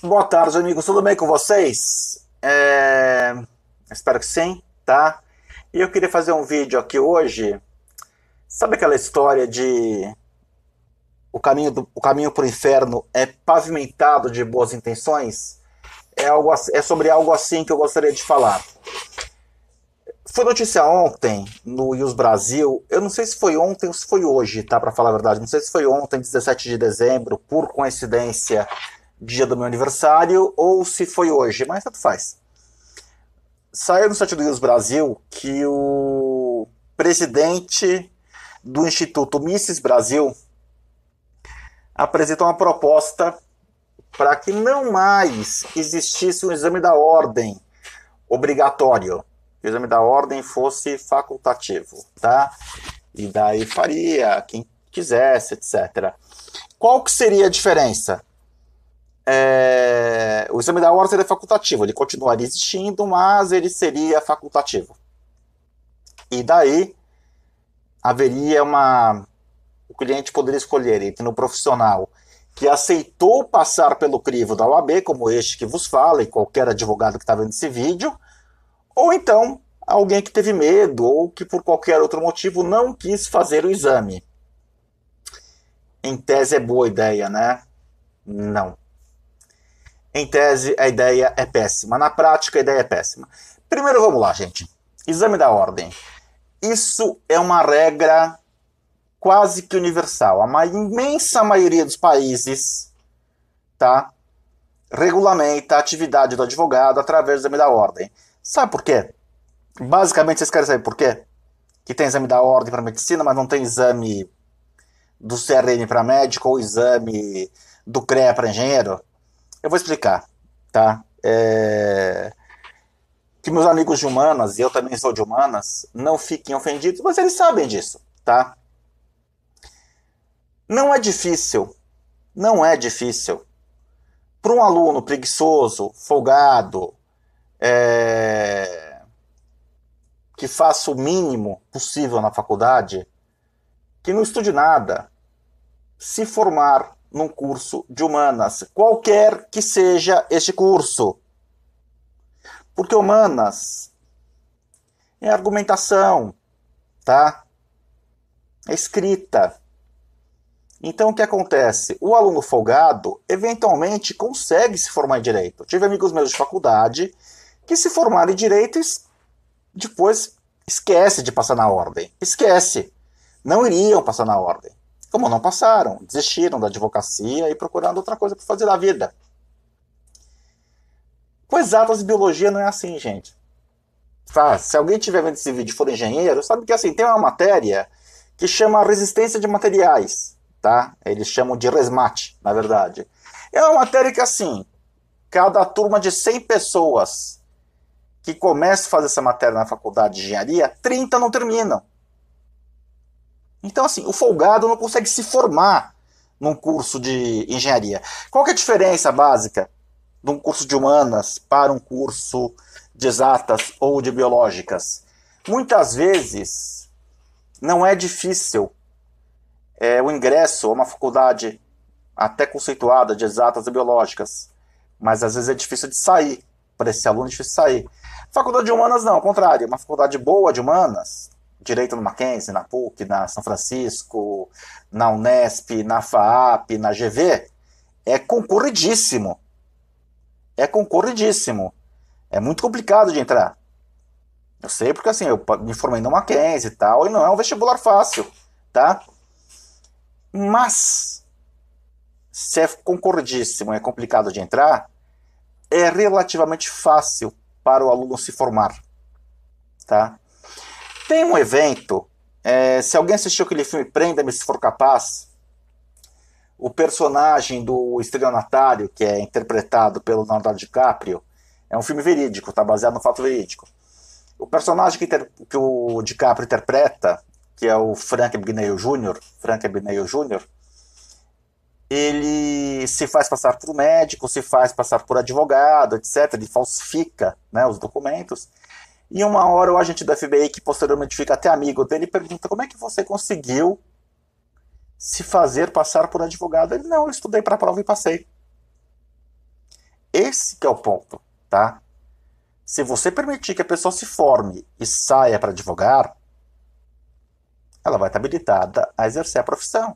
Boa tarde, amigos. Tudo bem com vocês? Espero que sim, tá? E eu queria fazer um vídeo aqui hoje. Sabe aquela história de o caminho para o inferno é pavimentado de boas intenções? É sobre algo assim que eu gostaria de falar. Foi notícia ontem no News Brasil. Eu não sei se foi ontem ou se foi hoje, tá? Para falar a verdade. Não sei se foi ontem, 17 de dezembro, por coincidência, dia do meu aniversário, ou se foi hoje, mas tanto faz. Saiu no site do News Brasil que o presidente do Instituto Mises Brasil apresentou uma proposta para que não mais existisse um exame da ordem obrigatório, que o exame da ordem fosse facultativo, tá? E daí faria quem quisesse, etc. Qual que seria a diferença? O exame da ordem seria facultativo, ele continuaria existindo, mas ele seria facultativo. E daí haveria o cliente poderia escolher entre um profissional que aceitou passar pelo crivo da OAB, como este que vos fala, e qualquer advogado que está vendo esse vídeo, ou então alguém que teve medo ou que por qualquer outro motivo não quis fazer o exame. Em tese é boa ideia, né? Não. Em tese a ideia é péssima. Na prática a ideia é péssima. Primeiro vamos lá, gente. Exame da ordem. Isso é uma regra quase que universal. A imensa maioria dos países, tá, regulamenta a atividade do advogado através do exame da ordem. Sabe por quê? Basicamente, vocês querem saber por quê? Que tem exame da ordem para medicina, mas não tem exame do CRM para médico ou exame do CREA para engenheiro? Eu vou explicar, tá? Que meus amigos de humanas, e eu também sou de humanas, não fiquem ofendidos, mas eles sabem disso, tá? Não é difícil, não é difícil para um aluno preguiçoso, folgado, que faça o mínimo possível na faculdade, que não estude nada, se formar num curso de humanas, qualquer que seja este curso. Porque humanas é argumentação, tá? É escrita. Então o que acontece? O aluno folgado eventualmente consegue se formar em direito. Eu tive amigos meus de faculdade que se formaram em direito e depois esquece de passar na ordem. Esquece. Não iriam passar na ordem. Como não passaram, desistiram da advocacia e procurando outra coisa para fazer da vida. Com exatas e biologia não é assim, gente. Se alguém tiver vendo esse vídeo e for engenheiro, sabe que assim, tem uma matéria que chama resistência de materiais, tá? Eles chamam de resmate, na verdade. É uma matéria que assim, cada turma de 100 pessoas que começa a fazer essa matéria na faculdade de engenharia, 30 não terminam. Então assim, o folgado não consegue se formar num curso de engenharia. Qual que é a diferença básica de um curso de humanas para um curso de exatas ou de biológicas? Muitas vezes não é difícil o ingresso a uma faculdade até conceituada de exatas e biológicas, mas às vezes é difícil de sair. Para esse aluno é difícil de sair. Faculdade de humanas não, ao contrário, uma faculdade boa de humanas, direito no Mackenzie, na PUC, na São Francisco, na Unesp, na FAAP, na GV, é concorridíssimo. É concorridíssimo. É muito complicado de entrar. Eu sei porque assim, eu me formei no Mackenzie e tal, e não é um vestibular fácil, tá? Mas, se é concorridíssimo e é complicado de entrar, é relativamente fácil para o aluno se formar, tá? Tem um evento, se alguém assistiu aquele filme Prenda-me se for capaz, o personagem do estelionatário, que é interpretado pelo Leonardo DiCaprio, é um filme verídico, tá baseado no fato verídico. O personagem que o DiCaprio interpreta, que é o Frank Abagnale Jr., ele se faz passar por médico, se faz passar por advogado, etc. Ele falsifica, né, os documentos. E uma hora o agente do FBI, que posteriormente fica até amigo dele, pergunta: como é que você conseguiu se fazer passar por advogado? Ele: não, eu estudei para a prova e passei. Esse que é o ponto, tá? Se você permitir que a pessoa se forme e saia para advogar, ela vai estar habilitada a exercer a profissão.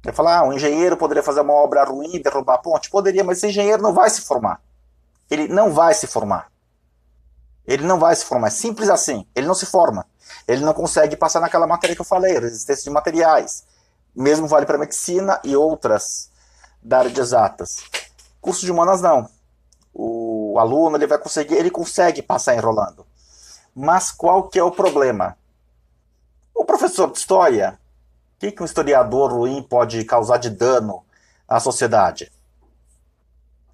Vai falar, um engenheiro poderia fazer uma obra ruim, derrubar a ponte? Poderia, mas esse engenheiro não vai se formar. Ele não vai se formar. Ele não vai se formar. É simples assim. Ele não se forma. Ele não consegue passar naquela matéria que eu falei, resistência de materiais. Mesmo vale para medicina e outras da área de exatas. Curso de humanas não. O aluno ele consegue passar enrolando. Mas qual que é o problema? O professor de história, o que um historiador ruim pode causar de dano à sociedade?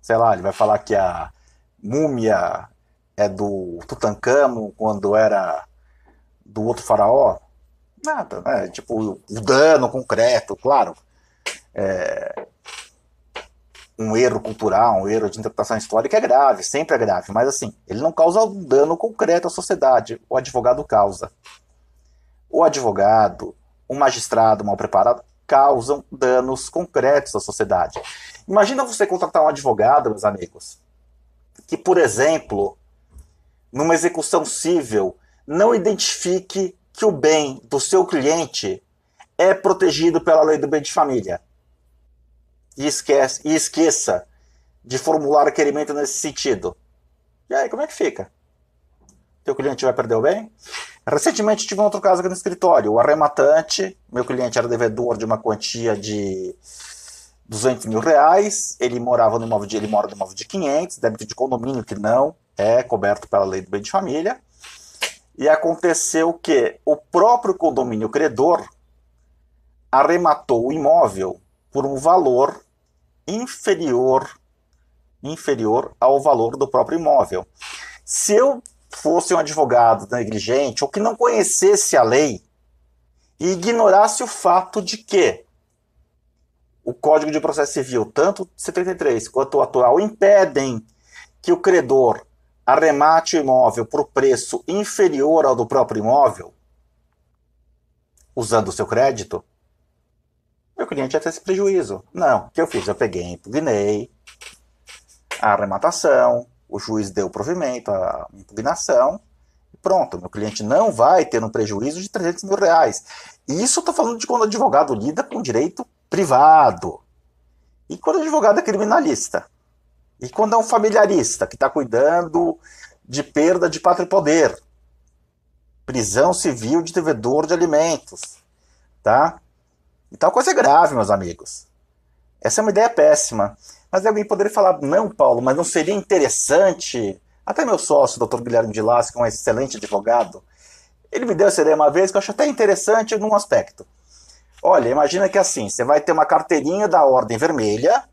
Sei lá, ele vai falar que a múmia é do Tutancâmon quando era do outro faraó? Nada, né? Tipo, o dano concreto, claro. Um erro cultural, um erro de interpretação histórica é grave, sempre é grave, mas assim, ele não causa um dano concreto à sociedade, o advogado causa. O advogado, o magistrado mal preparado, causam danos concretos à sociedade. Imagina você contratar um advogado, meus amigos, que, por exemplo, numa execução civil, não identifique que o bem do seu cliente é protegido pela lei do bem de família. E esqueça de formular requerimento nesse sentido. E aí, como é que fica? Teu cliente vai perder o bem? Recentemente tive um outro caso aqui no escritório. O arrematante, meu cliente era devedor de uma quantia de R$200 mil. Ele morava no imóvel ele mora no imóvel de 500, débito de condomínio que não é coberto pela lei do bem de família. E aconteceu que o próprio condomínio credor arrematou o imóvel por um valor inferior ao valor do próprio imóvel. Se eu fosse um advogado negligente ou que não conhecesse a lei e ignorasse o fato de que o Código de Processo Civil, tanto 73 quanto o atual, impedem que o credor arremate o imóvel por preço inferior ao do próprio imóvel, usando o seu crédito, meu cliente ia ter esse prejuízo. Não, o que eu fiz? Eu peguei, impugnei a arrematação, o juiz deu provimento à impugnação, e pronto, meu cliente não vai ter um prejuízo de R$300 mil. E isso eu estou falando de quando o advogado lida com direito privado. E quando o advogado é criminalista. E quando é um familiarista que está cuidando de perda de pátria e poder. Prisão civil de devedor de alimentos. Tá? Então a coisa é grave, meus amigos. Essa é uma ideia péssima. Mas alguém poderia falar, não, Paulo, mas não seria interessante... Até meu sócio, o Dr. Guilherme de Lassi, que é um excelente advogado, ele me deu essa ideia uma vez que eu acho até interessante num aspecto. Olha, imagina que assim, você vai ter uma carteirinha da Ordem Vermelha,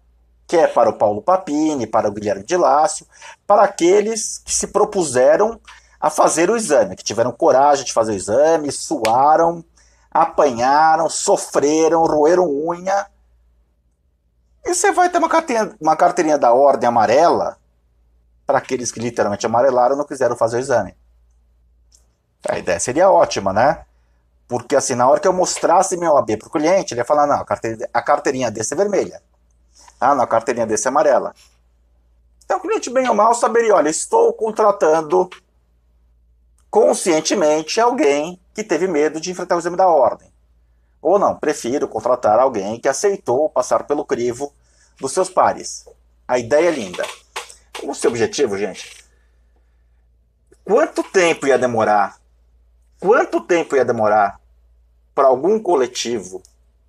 que é para o Paulo Papini, para o Guilherme de Lácio, para aqueles que se propuseram a fazer o exame, que tiveram coragem de fazer o exame, suaram, apanharam, sofreram, roeram unha. E você vai ter uma carteirinha da Ordem Amarela para aqueles que literalmente amarelaram e não quiseram fazer o exame. A ideia seria ótima, né? Porque assim, na hora que eu mostrasse meu OAB para o cliente, ele ia falar, não, a carteirinha desse é vermelha. Ah, não, a carteirinha desse é amarela. Então o cliente, bem ou mal, saberia, olha, estou contratando conscientemente alguém que teve medo de enfrentar o exame da ordem. Ou não, prefiro contratar alguém que aceitou passar pelo crivo dos seus pares. A ideia é linda. O seu objetivo, gente? Quanto tempo ia demorar? Quanto tempo ia demorar para algum coletivo,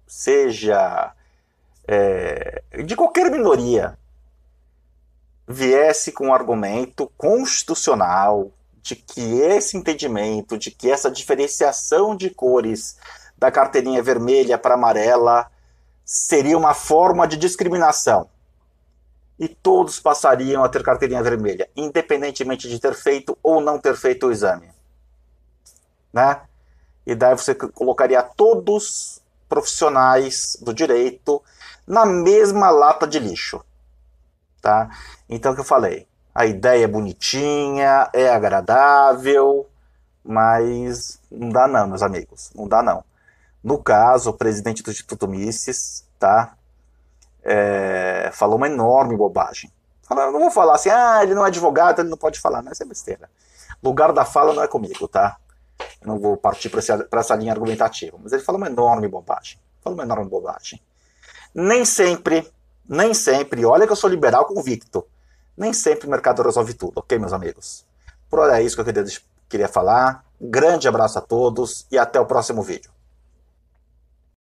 seja de qualquer minoria, viesse com um argumento constitucional de que esse entendimento, de que essa diferenciação de cores da carteirinha vermelha para amarela seria uma forma de discriminação? E todos passariam a ter carteirinha vermelha, independentemente de ter feito ou não ter feito o exame. Né? E daí você colocaria todos profissionais do direito na mesma lata de lixo. Tá? Então, o que eu falei, a ideia é bonitinha, é agradável, mas não dá não, meus amigos, não dá não. No caso, o presidente do Instituto Mises, tá? falou uma enorme bobagem. Eu não vou falar assim, ele não é advogado, ele não pode falar. Não, isso é besteira. Lugar da fala não é comigo, tá? Eu não vou partir para essa linha argumentativa. Mas ele falou uma enorme bobagem. Nem sempre, olha que eu sou liberal convicto, nem sempre o mercado resolve tudo, ok, meus amigos? Por hora é isso que eu queria falar. Um grande abraço a todos e até o próximo vídeo.